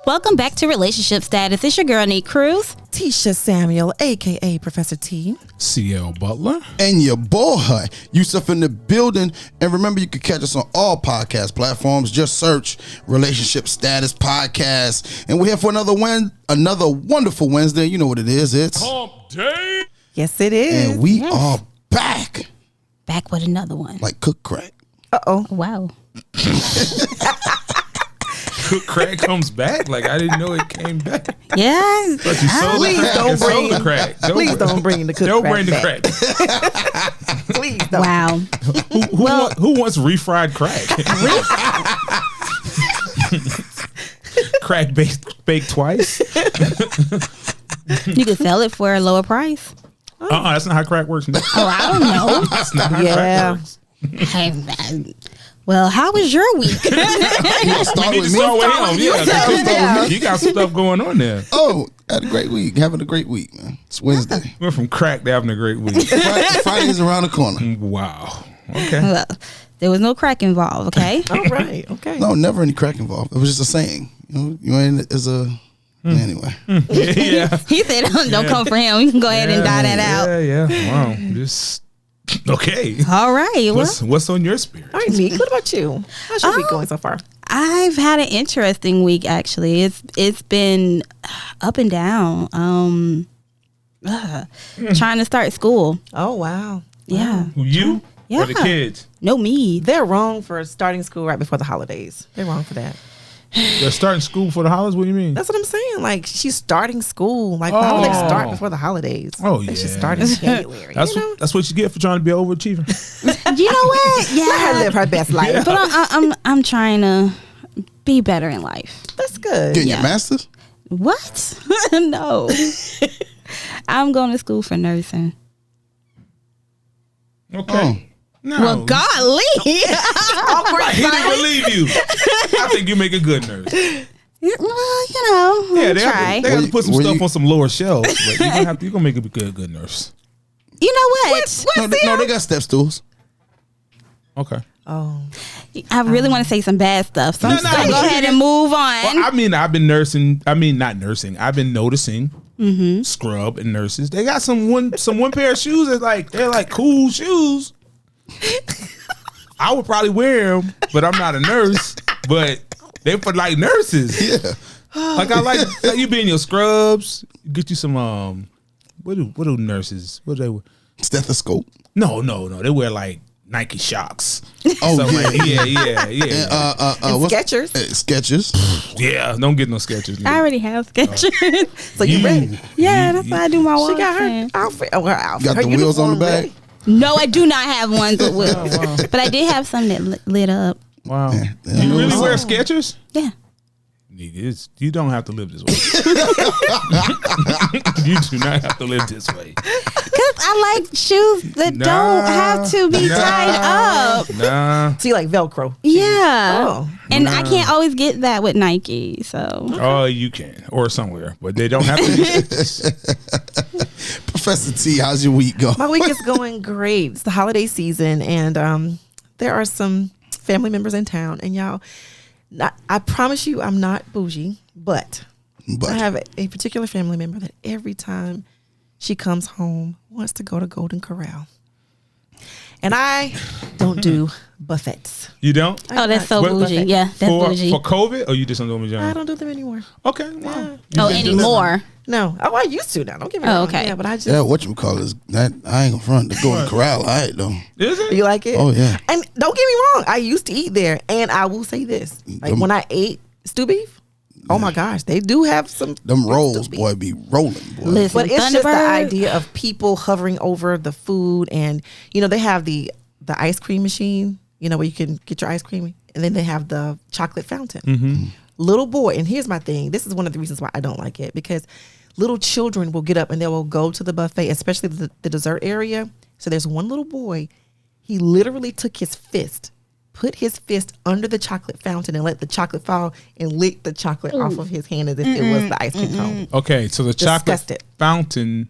Welcome back to Relationship Status. It's your girl, Nate Cruz. Tisha Samuel, a.k.a. Professor T. CL Butler. And your boy, Yusuf in the building. And remember, you can catch us on all podcast platforms. Just search Relationship Status Podcast. And we're here for another wonderful Wednesday. You know what it is. It's Hump Day. Yes, it is. And we are back. Back with another one. Like cook crack. Uh-oh. Wow. Cook crack comes back. Like, I didn't know it came back. Yeah. But you sold the crack. don't bring- sold the crack. Please don't bring the cook Don't crack bring the back. crack. Please don't. Wow. Who wants refried crack? Crack baked twice? You could sell it for a lower price. That's not how crack works. No. Oh, I don't know. That's not how Yeah. crack works. Well, how was your week? You gonna start We need to with me? start with him. Yeah, Yeah. you got some stuff going on there. Oh, had a great week. Having a great week, man. It's Wednesday. We're from crack to having a great week. Friday's around the corner. Wow. Okay. Well, there was no crack involved, okay? All right. Okay. No, never any crack involved. It was just a saying. You know, you ain't as a anyway. Yeah. He said, don't come for him. We can go ahead and die that out. Yeah. Wow. Just okay. All right. Well, What's on your spirit? All right, Nick. What about you? How's your week going so far? I've had an interesting week, actually. It's been up and down. Trying to start school. Oh, wow. Yeah. Who, you? Yeah. Or the kids? No, me. They're wrong for starting school right before the holidays. They're wrong for that. They're starting school for the holidays? What do you mean? That's what I'm saying. Like, she's starting school. Like, why would they start before the holidays? Oh, They should yeah. start in January. That's you know? that's what you get for trying to be an overachiever. You know what? Let her Yeah. live her best life. But I'm trying to be better in life. That's good. Getting Yeah. your master's? What? No. I'm going to school for nursing. Okay. No. Well, golly. He didn't believe you. I think you make a good nurse. Well, you know, Yeah, I'll they try. have to put some Were stuff you- on some lower shelves, but you're gonna make a good nurse. You know what? No, they got step stools. Okay. Oh. I really want to say some bad stuff, so I'm No, just gonna no. go ahead and move on. Well, I mean, I've been nursing. I mean, not nursing. I've been noticing scrub and nurses. They got some one pair of shoes they're like cool shoes. I would probably wear them, but I'm not a nurse. But they for like nurses. Yeah. Like I like you be in your scrubs. Get you some what do nurses? What do they wear? Stethoscope. No. They wear like Nike Shocks. Oh, So, yeah. like, yeah. What's Skechers? Skechers. Yeah, don't get no sketches. I already have sketches. So you ready? Yeah, that's why I do my She walk. got her outfit. Oh, her outfit. Got her the wheels on the uniform back. ready. No, I do not have ones with wheels. But I did have some that lit up. Wow. Yeah, You really what's wear up. Skechers? Yeah. You don't have to live this way. You do not have to live this way. Because I like shoes that don't have to be tied up. Nah. So you like Velcro? Yeah. Oh. And I can't always get that with Nike. So Oh, you can. Or somewhere. But they don't have to be. Professor T, how's your week going? My week is going great. It's the holiday season, and there are some family members in town. And y'all, I promise you, I'm not bougie, but I have a particular family member that every time she comes home wants to go to Golden Corral. And I don't do buffets. You don't? oh, that's so What- bougie. Yeah, that's bougie. For COVID? Or you just don't do them in I general? don't do them anymore. Okay. Wow. Oh, anymore. No. Oh, I used to now. Don't get me Oh, wrong. okay. Yeah, but I just. Yeah, whatchamacallit, that I ain't gonna front. The Golden Corral, all right though. Is it? You like it? Oh, yeah. And don't get me wrong, I used to eat there, and I will say this: like when I ate stew beef, oh my gosh, they do have some Them good rolls, stew beef. boy, be rolling, boy. Listen, But it's just the Thunderbird. idea of people hovering over the food, and they have the ice cream machine, where you can get your ice cream, and then they have the chocolate fountain. Little boy, and here's my thing: this is one of the reasons why I don't like it, because little children will get up and they will go to the buffet, especially the dessert area. So there's one little boy, he literally took his fist put his fist under the chocolate fountain and let the chocolate fall and lick the chocolate off of his hand as if it was the ice cream cone. Okay, so the chocolate Disgusted. fountain.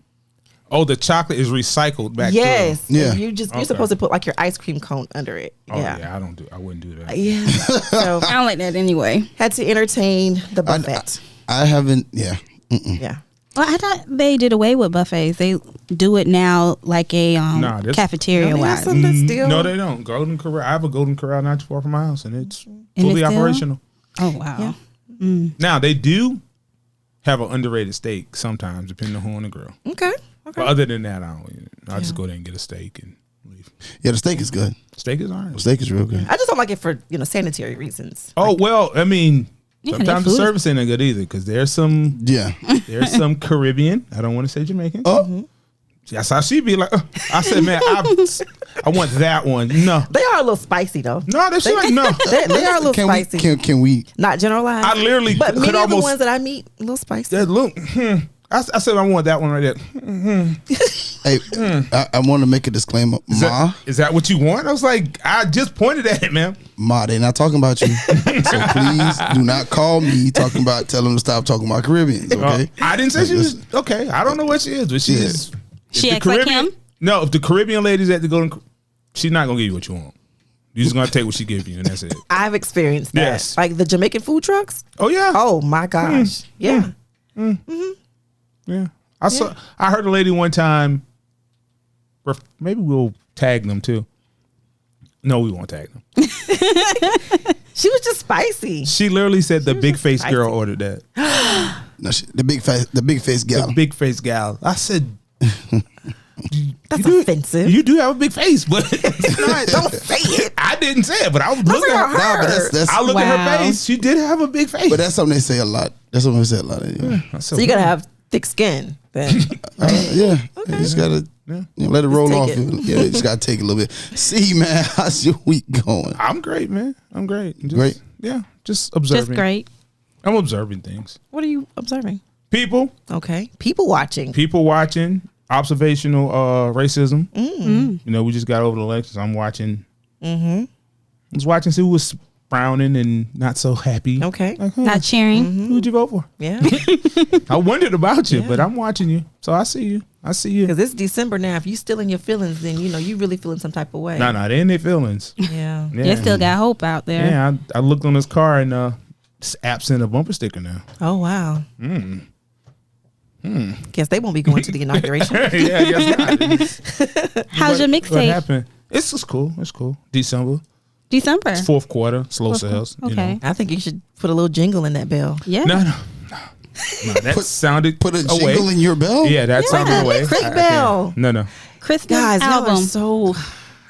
Oh, the chocolate is recycled back. Yes. through. Yeah. And you're Okay. supposed to put like your ice cream cone under it. Oh Yeah. yeah, I wouldn't do that. Yeah. So I don't like that anyway. had to entertain the buffet. I haven't. Yeah. Yeah. Well, I thought they did away with buffets. They do it now like a Nah, this- cafeteria Don't they have wise. some- But still- No, they don't. Golden Corral. I have a Golden Corral not too far from my house, and it's And fully it's still- operational. Oh wow. Yeah. Now they do have an underrated steak sometimes, depending on who on the grill. Okay. But other than that, I just go there and get a steak and leave. Yeah, the steak is good. Steak is alright. The steak is real good. I just don't like it for sanitary reasons. Oh well, I mean, Yeah, sometimes their the food is- service ain't that good either because there's some Yeah. Caribbean. I don't want to say Jamaican. Oh, That's how she be like. I said, man, I want that one. No, They are a little spicy though. no, that shit like no. They are a little can we? spicy. Can we? Not generalized. I literally but could many of the almost- ones that I meet, a little spicy. That look. I said I want that one right there. Hey, I want to make a disclaimer. Is that what you want? I was like, I just pointed at it, man. Ma, they not talking about you. So please do not call me talking about. Tell them to stop talking about Caribbeans. Okay. I didn't say she was okay. I don't know what she is, but she is. She if the acts like Caribbean- him? No, if the Caribbean ladies at the Golden, she's not gonna give you what you want. You're just gonna take what she gives you, and that's it. I've experienced that. Yes. Like the Jamaican food trucks. Oh yeah. Oh my gosh. Yeah. Yeah. I heard a lady one time. Maybe we'll tag them too. No, we won't tag them. She was just spicy. She literally said the big face spicy. girl ordered that. No, the big face gal. The big face gal. I said, That's do- offensive. you do have a big face, but it's not- Don't say it. I didn't say it, but I was Those looking are at her. Nah, but that's. I looked at Wow. her face. She did have a big face. But that's something they say a lot. That's something they say a lot. Anyway. So you gotta have thick skin. Then Yeah. You just gotta let it roll take off. it. Yeah, you just gotta take it a little bit. See, man, how's your week going? I'm great, man. I'm great. Just, Great? Yeah, just observing. Just great. I'm observing things. what are you observing? People People watching. watching, observational racism. You know, we just got over the elections. I'm watching. I was watching see who was frowning and not so happy. Okay. Like, Not cheering. who'd you vote for? Yeah. I wondered about you, but I'm watching you, so I see you. I see you. Because it's December now. If you still in your feelings, then you really feeling some type of way. No, they in their feelings. Yeah. Yeah, They still got hope out there. yeah. I looked on this car and it's absent a bumper sticker now. Oh wow. Guess they won't be going to the inauguration. Yeah, I guess not. How's your What mixtape? happened? It's cool. It's cool. December, December. fourth quarter, slow sales. You Okay. know. I think you should put a little jingle in that bell. Yeah. No. That sounded Put a away. jingle in your bell? Yeah, that sounded away. Chris I can't. Bell. No. Christmas Guys, y'all album. are so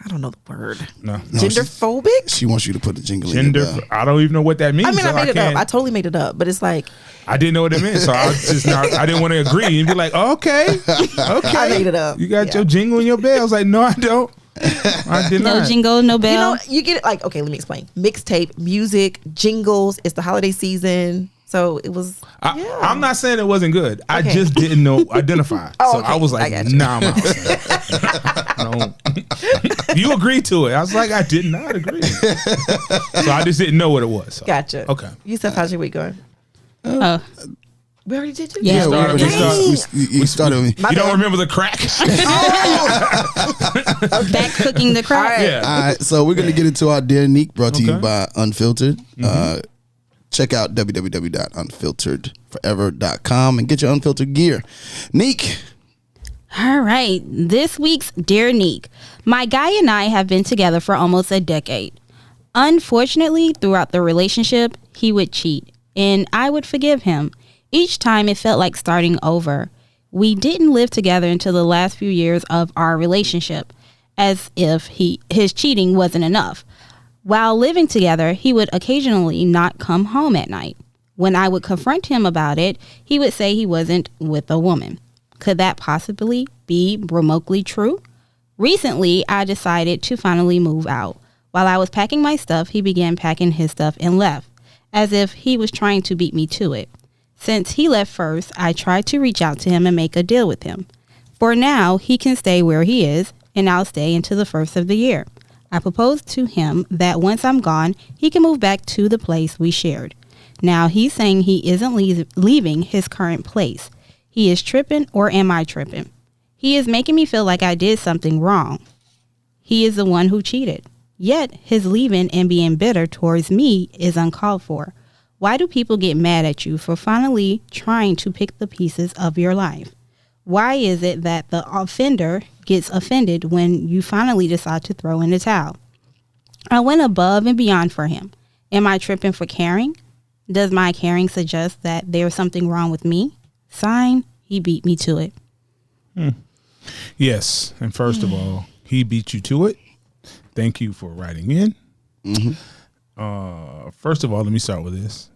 I don't know the word. No. Genderphobic? She wants you to put a jingle in Gender. your bell. I don't even know what that means. I mean, so I made it can't- up. I totally made it up, but it's like I didn't know what it meant, so I was just not. I didn't want to agree and be like, okay. I made it up. You got Yeah. your jingle in your bell. I was like, no, I don't. I did No not. jingle, no bell. You know, you get it like, okay, let me explain. Mixtape, music, jingles, it's the holiday season. So it was I'm not saying it wasn't good. I Okay. just didn't know identify. Oh, So okay. I was I like, got you. nah, I'm out. No. You agreed to it. I was like, I did not agree. So I just didn't know what it was. So. Gotcha. Okay. Yusuf, how's your week going? Oh, We already did you? Yeah, we started. You don't remember the crack? back cooking the crap. All right. Yeah. All right, so we're gonna get into our Dear Neek, brought to you Okay. by Unfiltered. Check out www.unfilteredforever.com and get your unfiltered gear. Neek, All right. This week's Dear Neek. My guy and I have been together for almost a decade. Unfortunately, throughout the relationship, he would cheat, and I would forgive him. Each time it felt like starting over. We didn't live together until the last few years of our relationship, as if his cheating wasn't enough. While living together, he would occasionally not come home at night. When I would confront him about it, he would say he wasn't with a woman. Could that possibly be remotely true? Recently, I decided to finally move out. While I was packing my stuff, he began packing his stuff and left, as if he was trying to beat me to it. Since he left first, I tried to reach out to him and make a deal with him. For now, he can stay where he is, and I'll stay until the first of the year. I proposed to him that once I'm gone, he can move back to the place we shared. Now he's saying he isn't leaving his current place. He is tripping, or am I tripping? He is making me feel like I did something wrong. He is the one who cheated. Yet his leaving and being bitter towards me is uncalled for. Why do people get mad at you for finally trying to pick the pieces of your life? Why is it that the offender gets offended when you finally decide to throw in the towel? I went above and beyond for him. Am I tripping for caring? Does my caring suggest that there's something wrong with me? Sign, he beat me to it. Yes. And first of all, he beat you to it. Thank you for writing in. First of all, let me start with this.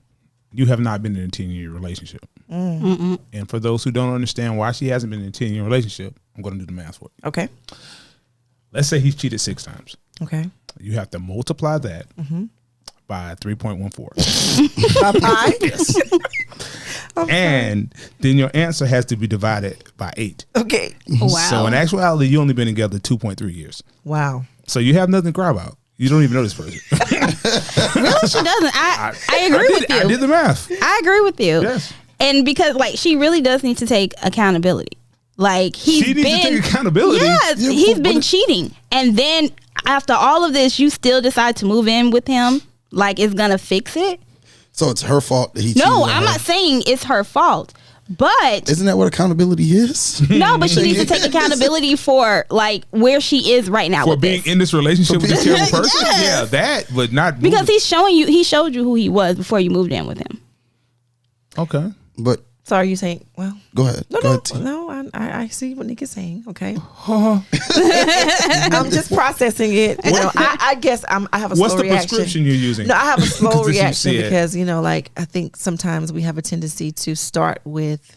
You have not been in a 10-year relationship. And for those who don't understand why she hasn't been in a 10-year relationship, I'm going to do the math for you. Okay. Let's say he's cheated 6 times. Okay. You have to multiply that by 3.14. Bye. Yes. And then your answer has to be divided by 8. Okay. Wow. So in actuality, you only been together 2.3 years. Wow. So you have nothing to cry about. You don't even know this person. Really? She doesn't. I agree with you. I did the math. I agree with you. Yes. And because like she really does need to take accountability. Like She needs to take accountability. Yes, Yeah, he's but been cheating. And then after all of this, you still decide to move in with him. Like it's gonna fix it. So it's her fault that he cheated No, on I'm her. not saying it's her fault. But Isn't that what accountability is? no, but she needs to take accountability for like where she is right now For with being this. in this relationship with this terrible person? Yes. Yeah, that, but not Because moving. he showed you who he was before you moved in with him. Okay. But So are you saying, well, go ahead. no, Go no, ahead, T. no, I see what Nick is saying. Okay. I'm just processing it. You know, I guess I have a What's slow the reaction. prescription you're using? No, I have a slow 'Cause as you reaction said- because, you know, like I think sometimes we have a tendency to start with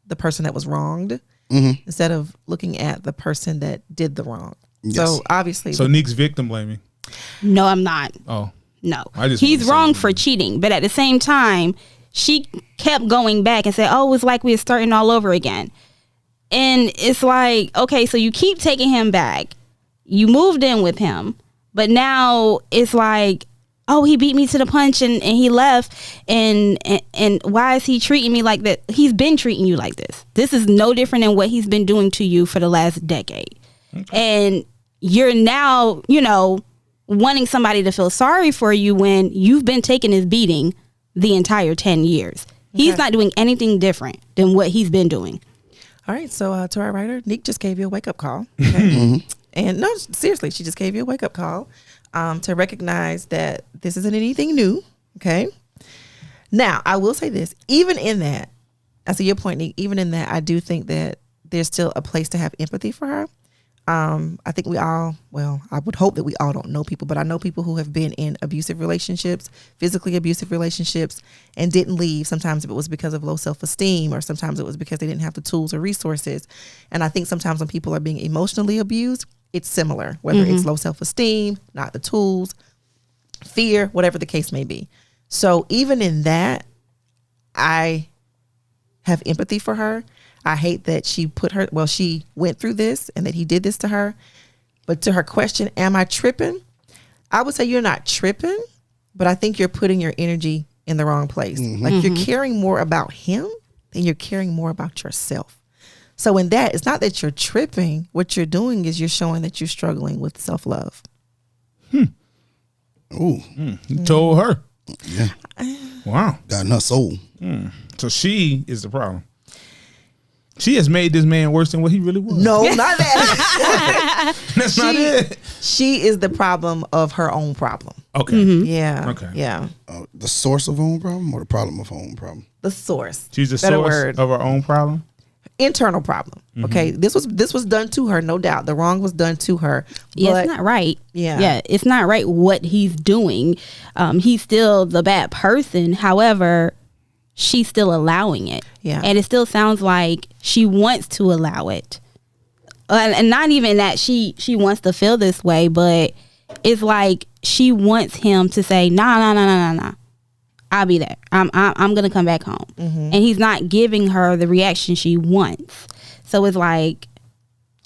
the person that was wronged instead of looking at the person that did the wrong. Yes. So obviously, So Nick's victim blaming. No, I'm not. Oh. No. I just He's wanna say wrong that. for cheating, but at the same time, she kept going back and said, "Oh, it's like we're starting all over again." And it's like, okay, so you keep taking him back. You moved in with him, but now it's like, oh, he beat me to the punch and he left. And why is he treating me like that? He's been treating you like this. This is no different than what he's been doing to you for the last decade. And you're now, you know, wanting somebody to feel sorry for you when you've been taking his beating the entire 10 years. He's not doing anything different than what he's been doing. all right. So to our writer, Nick just gave you a wake up call. Okay? And no, seriously, she just gave you a wake up call to recognize that this isn't anything new. Okay. Now, I will say this, even in that, I see your point, Nick, even in that, I do think that there's still a place to have empathy for her. I think we all, well, I would hope that we all don't know people, but I know people who have been in abusive relationships, physically abusive relationships, and didn't leave. Sometimes it was because of low self-esteem, or sometimes it was because they didn't have the tools or resources. And I think sometimes when people are being emotionally abused, it's similar, whether it's low self-esteem, not the tools, fear, whatever the case may be. So even in that, I have empathy for her. I hate that she she went through this and that he did this to her. But to her question, am I tripping? I would say you're not tripping, but I think you're putting your energy in the wrong place. Like you're caring more about him than you're caring more about yourself. So in that, it's not that you're tripping. What you're doing is you're showing that you're struggling with self-love. Ooh, You told her. yeah. Wow. Got in her soul. So she is the problem. She has made this man worse than what he really was. No, not that. That's not it. She is the problem of her own problem. Okay. Yeah. Okay. Yeah. The source of her own problem or the problem of her own problem? The source. She's the Better source word. of her own problem. Internal problem. Okay. This was done to her, no doubt. The wrong was done to her. Yeah, But it's not right. Yeah. It's not right what he's doing. He's still the bad person. However, she's still allowing it. Yeah. And it still sounds like she wants to allow it. And not even that she wants to feel this way, but it's like she wants him to say, nah. I'll be there. I'm gonna come back home. And he's not giving her the reaction she wants. So it's like,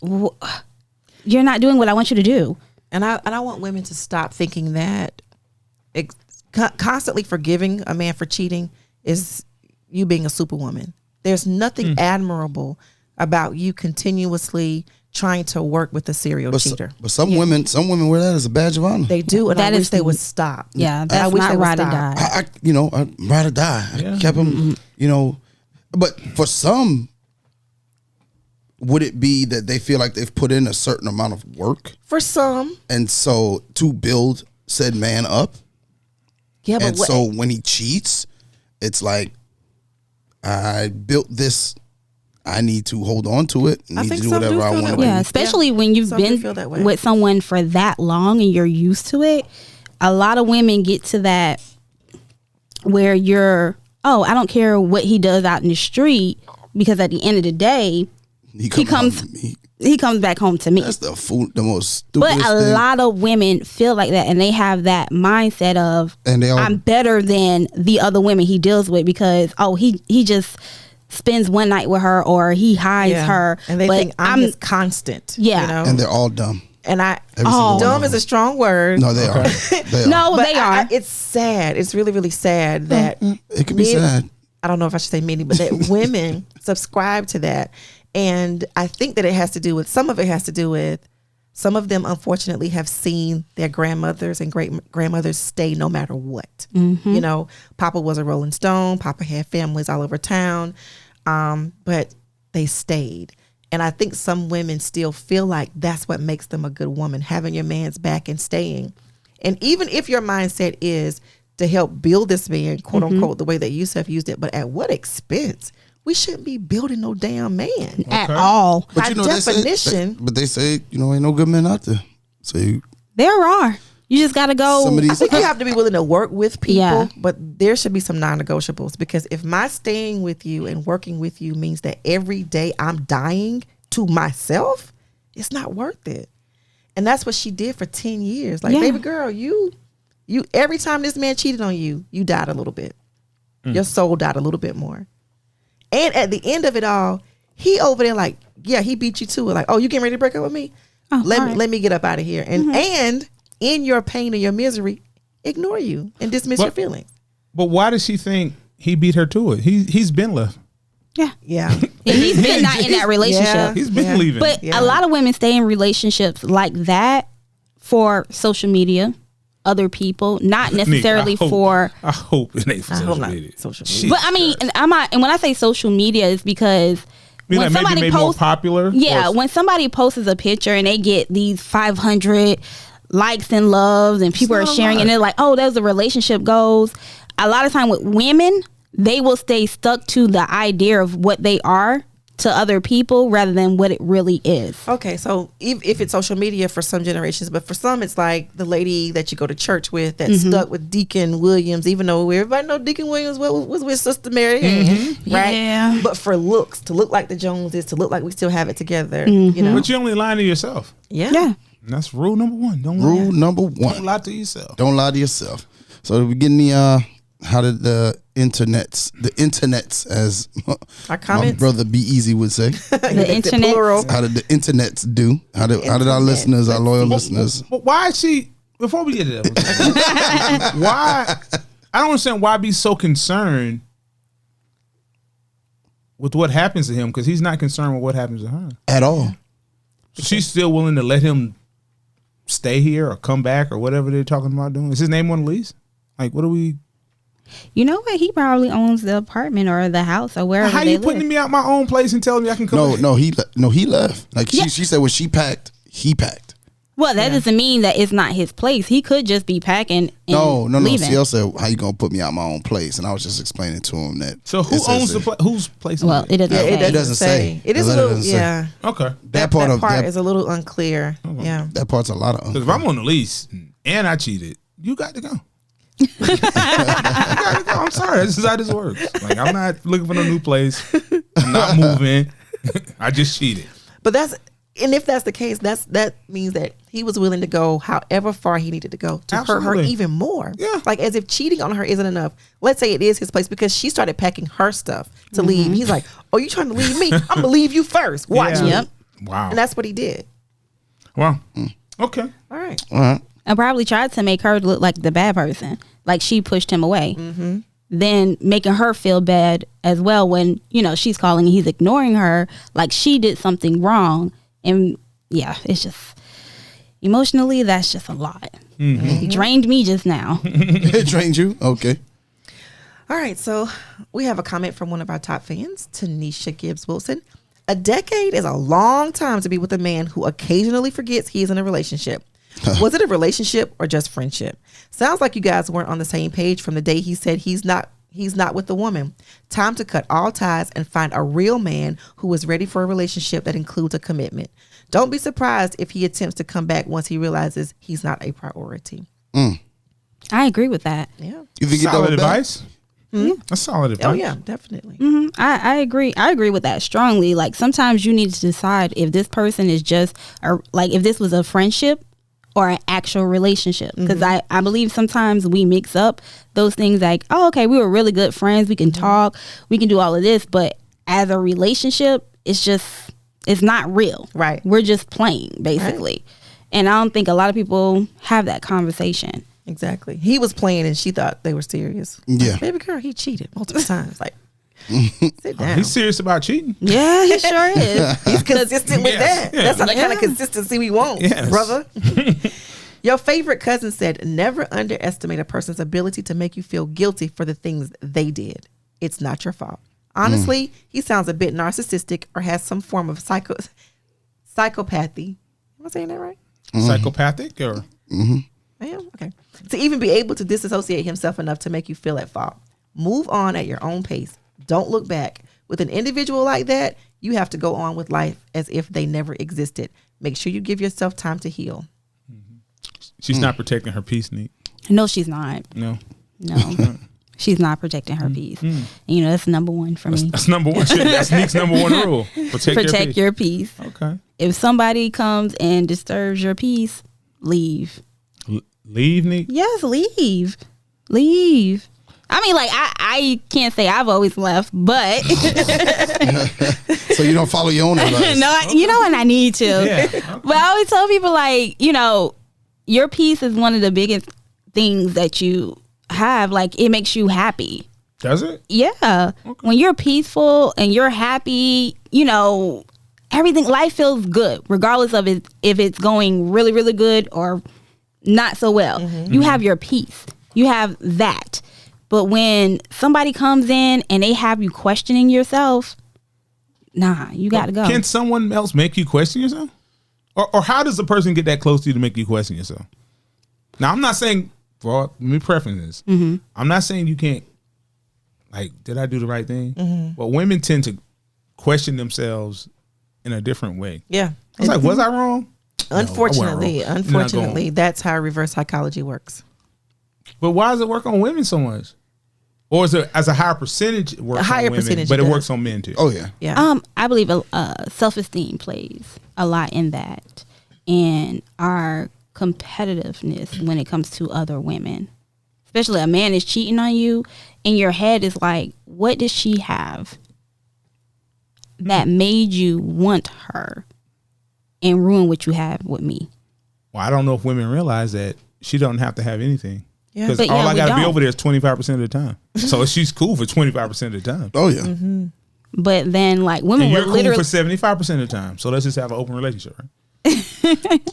you're not doing what I want you to do. And I want women to stop thinking that constantly forgiving a man for cheating is you being a superwoman. There's nothing admirable about you continuously trying to work with a serial cheater. But some women wear that as a badge of honor. They do, and That I is wish they would stop. Yeah, I that's wish not they would ride or stop. die. I'd ride or die. I kept him, But for some, would it be that they feel like they've put in a certain amount of work, For some, and so to build said man up, yeah, but and so when he cheats, it's like, I built this. I need to hold on to it. I need to think do some do whatever I feel want that to way. do. Yeah, especially when you've Some do been feel that way. with someone for that long and you're used to it. A lot of women get to that where you're, I don't care what he does out in the street, because at the end of the day, he comes back home to me. That's the most But stupidest a thing. lot of women feel like that, and they have that mindset of, And they all- I'm better than the other women he deals with because he just spends one night with her or he hides her, and they but think I'm his constant. Yeah. you know? And they're all dumb. And Every single one dumb of is them. a strong word. No, they are. They are. No, but they are. it's sad. It's really, really sad that It could be men- sad. I don't know if I should say many, but that women subscribe to that. And I think that some of it has to do with some of them, unfortunately, have seen their grandmothers and great grandmothers stay no matter what. Mm-hmm. You know, Papa was a Rolling Stone. Papa had families all over town, but they stayed. And I think some women still feel like that's what makes them a good woman, having your man's back and staying. And even if your mindset is to help build this man, quote unquote, the way that Yusuf used it, but at what expense? We shouldn't be building no damn man. At all. By definition. They say, ain't no good men out there. So There are. You just got to go. some of I these, think you have to be willing to work with people, Yeah. but there should be some non-negotiables, because if my staying with you and working with you means that every day I'm dying to myself, it's not worth it. And that's what she did for 10 years. Like, Yeah. baby girl, you every time this man cheated on you, you died a little bit. Your soul died a little bit more. And at the end of it all, he over there like, yeah, he beat you to it. Like, oh, you getting ready to break up with me? Let me get up out of here. And in your pain and your misery, ignore you and dismiss your feelings. But why does she think he beat her to it? He's been left. Yeah. Yeah. And he's been not in that relationship. Yeah. He's been leaving. But Yeah. a lot of women stay in relationships like that for social media, other people, not necessarily for. I hope it ain't for I hope social not media. social Shit. media. But I mean, and when I say social media, it's because I mean, when like maybe more popular. yeah, or- when somebody posts a picture and they get these 500 likes and loves, and people are not a sharing, lot. and they're like, "Oh, there's the relationship goals." A lot of time with women, they will stay stuck to the idea of what they are to other people rather than what it really is. Okay, so if it's social media for some generations, but for some it's like the lady that you go to church with that stuck with Deacon Williams, even though everybody know Deacon Williams was with Sister Mary Ann, right? Yeah. But for looks, to look like the Joneses, to look like we still have it together, you know? But you only lying to yourself. Yeah. Yeah. And that's rule number one. Don't rule lie. number Don't one: lie to yourself. don't lie to yourself. So we getting the how did the internets, as Our my comments? brother Be Easy would say, The internet. Plural. how did the internets do? How did our Internet. listeners, our loyal listeners? But why is she? Before we get to that, why? I don't understand why be so concerned with what happens to him, because he's not concerned with what happens to her. At all? She's still willing to let him stay here or come back or whatever they're talking about doing. Is his name on the lease? Like, what are we? You know what? He probably owns the apartment or the house or wherever How they you live. putting me out my own place and telling me I can come? back? No, he left. Like Yeah. she said, when she packed, he packed. Well, that doesn't mean that it's not his place. He could just be packing and No. leaving. CL said, "How you gonna put me out my own place?" And I was just explaining to him that. So who it says owns that- whose place? Well, it doesn't Yeah, say. it doesn't say. It is The a letter little, doesn't say. yeah. Okay. That part of part that, is a little unclear. Yeah. that part's a lot of. Because if I'm on the lease and I cheated, you got to go. You got to go. I'm sorry. This is how this works. Like, I'm not looking for no new place. I'm not moving. I just cheated. But if that's the case, that means that he was willing to go however far he needed to go to hurt her Absolutely. even more. Yeah. Like, as if cheating on her isn't enough. Let's say it is his place, because she started packing her stuff to leave. He's like, "Oh, you trying to leave me? I'm gonna leave you first. Watch Yeah. me." Yep. Wow. And that's what he did. Wow. Okay. All right. All right. I probably tried to make her look like the bad person, like she pushed him away. Then making her feel bad as well when, she's calling and he's ignoring her, like she did something wrong. And yeah, it's just emotionally, that's just a lot. It drained me just now. It drained you? Okay. All right, so we have a comment from one of our top fans, Tanisha Gibbs Wilson. A decade is a long time to be with a man who occasionally forgets he is in a relationship. Was it a relationship or just friendship? Sounds like you guys weren't on the same page from the day he said he's not with the woman. Time to cut all ties and find a real man who is ready for a relationship that includes a commitment. Don't be surprised if he attempts to come back once he realizes he's not a priority. I agree with that. Yeah. You think Solid advice? That's solid advice. Oh yeah, definitely. I agree. I agree with that strongly. Like sometimes you need to decide if this person is just, if this was a friendship or an actual relationship. Because I believe sometimes we mix up those things like, oh, okay, we were really good friends. We can talk. We can do all of this. But as a relationship, it's not real. Right. We're just playing, basically. Right. And I don't think a lot of people have that conversation. Exactly. He was playing and she thought they were serious. Yeah. Like, baby girl, he cheated multiple times. Like, sit down. He's serious about cheating. Yeah, he sure is. He's consistent with that. Yeah. That's the kind of consistency we want, brother. Your favorite cousin said, never underestimate a person's ability to make you feel guilty for the things they did. It's not your fault. Honestly, he sounds a bit narcissistic or has some form of psychopathy. Am I saying that right? Psychopathic or? I am? Okay. To even be able to disassociate himself enough to make you feel at fault. Move on at your own pace. Don't look back. With an individual like that, you have to go on with life as if they never existed. Make sure you give yourself time to heal. She's not protecting her peace, Neek. No, she's not. No. She's not protecting her peace. And, that's number one for me. That's number one. That's Neek's number one rule. Protect your peace. Okay. If somebody comes and disturbs your peace, leave. Leave, Neek? Yes, leave. Leave. I mean, like, I can't say I've always left, but. So you don't follow your own advice? No, and I need to. Yeah. Okay. But I always tell people, like, your peace is one of the biggest things that you have. Like, it makes you happy. Does it? Yeah. Okay. When you're peaceful and you're happy, everything, life feels good, regardless of if it's going really, really good or not so well. You have your peace. You have that. But when somebody comes in and they have you questioning yourself, nah, you got to go. Can someone else make you question yourself? Or how does a person get that close to you to make you question yourself? Now, I'm not saying, let me preface this. I'm not saying you can't, did I do the right thing? But women tend to question themselves in a different way. Yeah. I was like, was I wrong? Unfortunately, that's how reverse psychology works. But why does it work on women so much? Or is it as a higher percentage works a higher on women, percentage, but it works on men too? Oh yeah. Yeah. I believe self-esteem plays a lot in that, and our competitiveness when it comes to other women. Especially a man is cheating on you, and your head is like, what does she have that made you want her and ruin what you have with me? Well, I don't know if women realize that she don't have to have anything. Yeah. Because But all I got to be don't. over there is 25% of the time. So she's cool for 25% of the time. Oh yeah. But then, like, women And were you're cool literally for 75% of the time. So let's just have an open relationship, right?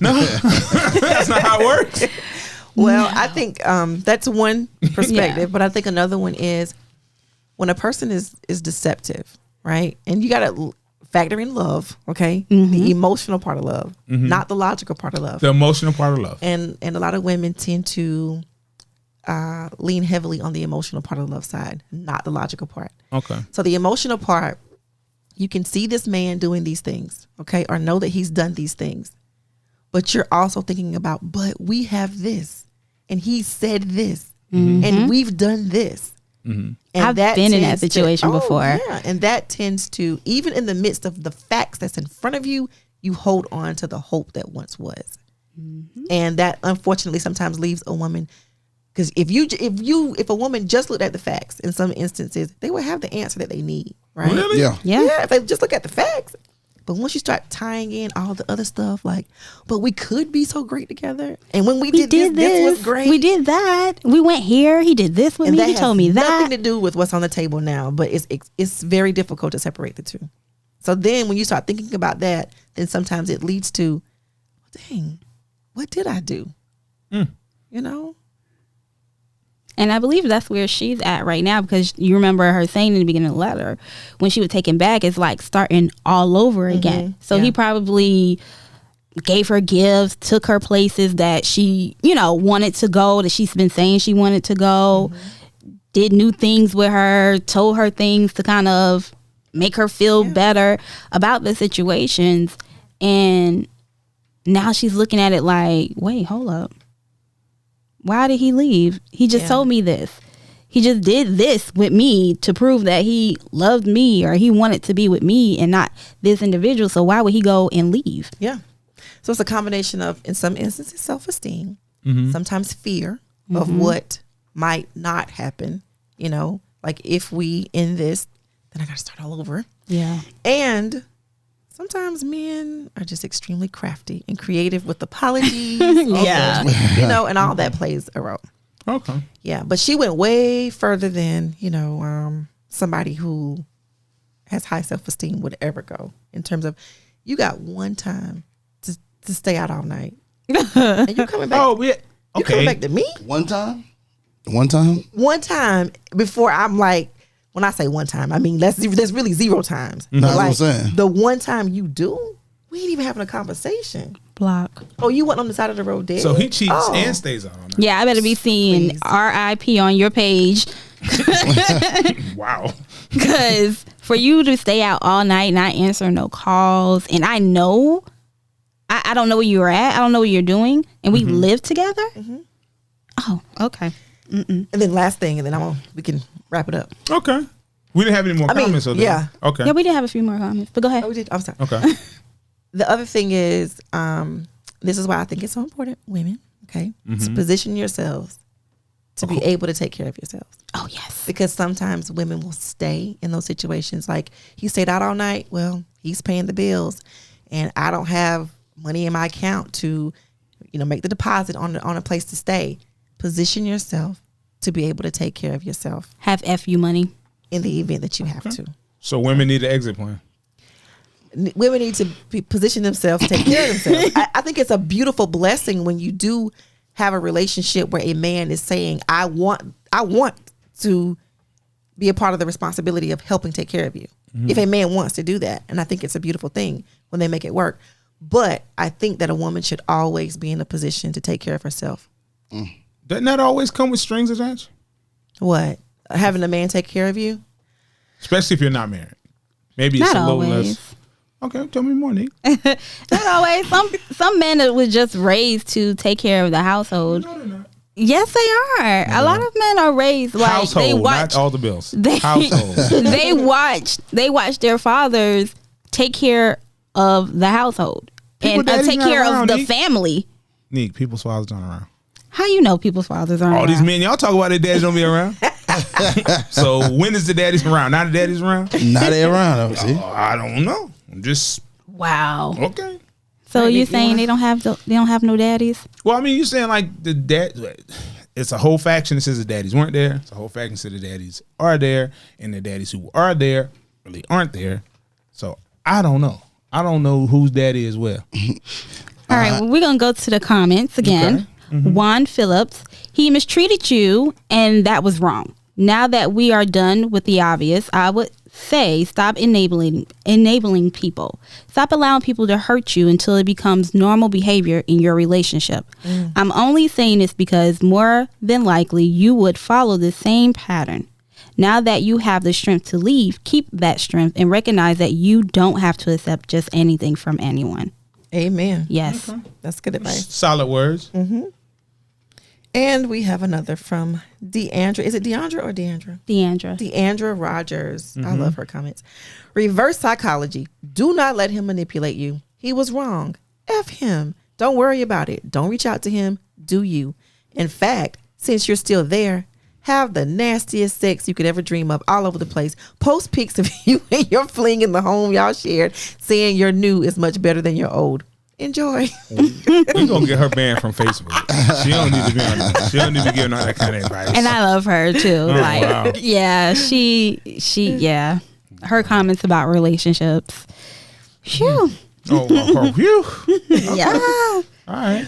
No, that's not how it works. Well, I think that's one perspective, but I think another one is when a person is deceptive, right? And you got to factor in love, okay? The emotional part of love, not the logical part of love. The emotional part of love. And a lot of women tend to lean heavily on the emotional part of the love side, not the logical part. Okay. So the emotional part, you can see this man doing these things, okay, or know that he's done these things. But you're also thinking about, but we have this, and he said this, and we've done this. And I've been in that situation before. Yeah, and that tends to, even in the midst of the facts that's in front of you, you hold on to the hope that once was. And that unfortunately sometimes leaves a woman, because if a woman just looked at the facts, in some instances, they would have the answer that they need, right? Really? Yeah. Yeah. If they just look at the facts, But once you start tying in all the other stuff, like, but we could be so great together. And when we did this was great. We did that. We went here. He did this with and me. He told me that. Nothing to do with what's on the table now, but it's very difficult to separate the two. So then when you start thinking about that, then sometimes it leads to, dang, what did I do? You know? And I believe that's where she's at right now, because you remember her saying in the beginning of the letter, when she was taken back, it's like starting all over again. So he probably gave her gifts, took her places that she, wanted to go, that she's been saying she wanted to go, did new things with her, told her things to kind of make her feel better about the situations. And now she's looking at it like, wait, hold up. Why did he leave? He just told me this. He just did this with me to prove that he loved me, or he wanted to be with me and not this individual. So why would he go and leave? Yeah. So it's a combination of, in some instances, self-esteem, sometimes fear of what might not happen. Like if we end this, then I got to start all over. Yeah. And sometimes men are just extremely crafty and creative with apologies. And all that plays a role. Okay. Yeah, but she went way further than, somebody who has high self-esteem would ever go, in terms of, you got one time to stay out all night. And you coming back. Oh, yeah. You coming back to me? One time? One time before I'm like, when I say one time, I mean, that's really 0 times. That's what I'm saying. The one time you do, we ain't even having a conversation. Block. Oh, you went on the side of the road dead? So he cheats and stays out on that. Yeah, I better be seeing RIP on your page. Wow. Because for you to stay out all night, not answer no calls, and I know, I don't know where you're at, I don't know what you're doing, and we live together? Oh, okay. And then last thing, and then we can wrap it up. Okay. We didn't have any more comments. So yeah. Okay. Yeah, we did have a few more comments, but go ahead. Oh, we did? I'm sorry. Okay. The other thing is, this is why I think it's so important, women, okay, to position yourselves to be able to take care of yourselves. Oh, yes. Because sometimes women will stay in those situations. Like, he stayed out all night. Well, he's paying the bills, and I don't have money in my account to, make the deposit on a place to stay. Position yourself to be able to take care of yourself. Have FU money. In the event that you have to. So women need an exit plan. Women need to position themselves, take care of themselves. I think it's a beautiful blessing when you do have a relationship where a man is saying, I want to be a part of the responsibility of helping take care of you. If a man wants to do that. And I think it's a beautiful thing when they make it work. But I think that a woman should always be in a position to take care of herself. Doesn't that always come with strings attached? What? Having a man take care of you? Especially if you're not married. Maybe it's Not a little always. less. Okay, tell me more, Nick. Not always. Some men that was just raised to take care of the household. No, they're not. Yes, they are. A lot of men are raised like Household, they watch not all the bills. They- Household. they watch their fathers take care of the household People and daddies take not care of around, the Nick. family. Nick, people's fathers aren't around. How you know people's fathers aren't All these around? men y'all talk about their daddies don't be around. So when is the daddies around? Now the daddies around? Now they around, see? I don't know. I'm just Wow. okay. So Right, you Nick, saying you they don't have no daddies? Well, I mean, you saying like the dad. It's a whole faction that says the daddies weren't there. It's a whole faction that says the daddies are there, and the daddies who are there really aren't there. So I don't know. I don't know whose daddy is where. All right, well, we're going to go to the comments again. Okay. Juan Phillips, he mistreated you, and that was wrong. Now that we are done with the obvious, I would say stop enabling people. Stop allowing people to hurt you until it becomes normal behavior in your relationship. I'm only saying this because more than likely you would follow the same pattern. Now that you have the strength to leave, keep that strength and recognize that you don't have to accept just anything from anyone. Amen. Yes. That's good advice. Solid words. And we have another from Deandra. Is it Deandra or Deandra? Deandra. Deandra Rogers. I love her comments. Reverse psychology. Do not let him manipulate you. He was wrong. F him. Don't worry about it. Don't reach out to him. Do you. In fact, since you're still there, Have the nastiest sex you could ever dream of all over the place. Post pics of you and your fling in the home y'all shared, saying your new is much better than your old. Enjoy. We're gonna get her banned from Facebook. She don't need to be on that. She don't need to be giving out that kind of advice. And I love her too. Like, wow. yeah, yeah. Her comments about relationships. Phew. Phew. Yeah. All right.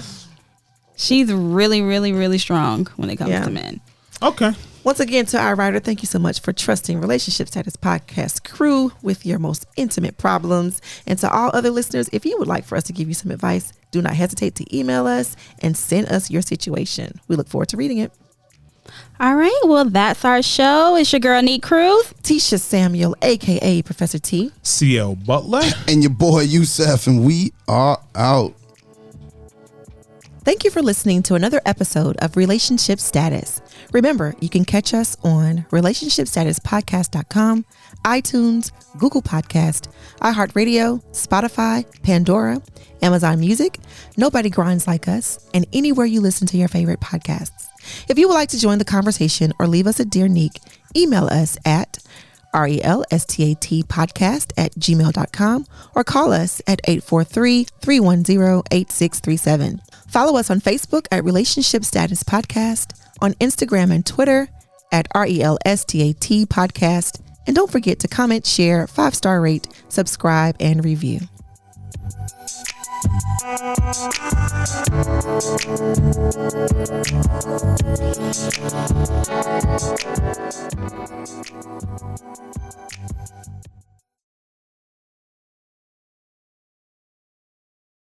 She's really, really, really strong when it comes to men. Okay. Once again, to our writer, thank you so much for trusting Relationship Status Podcast crew with your most intimate problems. And to all other listeners, if you would like for us to give you some advice, do not hesitate to email us and send us your situation. We look forward to reading it. All right. Well, that's our show. It's your girl, Neat Cruz. Tisha Samuel, a.k.a. Professor T. CL Butler. And your boy, Yusef, and we are out. Thank you for listening to another episode of Relationship Status. Remember, you can catch us on relationshipstatuspodcast.com, iTunes, Google Podcast, iHeartRadio, Spotify, Pandora, Amazon Music, Nobody Grinds Like Us, and anywhere you listen to your favorite podcasts. If you would like to join the conversation or leave us a Dear Neek, email us at relstatpodcast@gmail.com or call us at 843-310-8637. Follow us on Facebook at Relationship Status Podcast, on Instagram and Twitter at RELSTAT Podcast. And don't forget to comment, share, 5-star rate, subscribe, and review.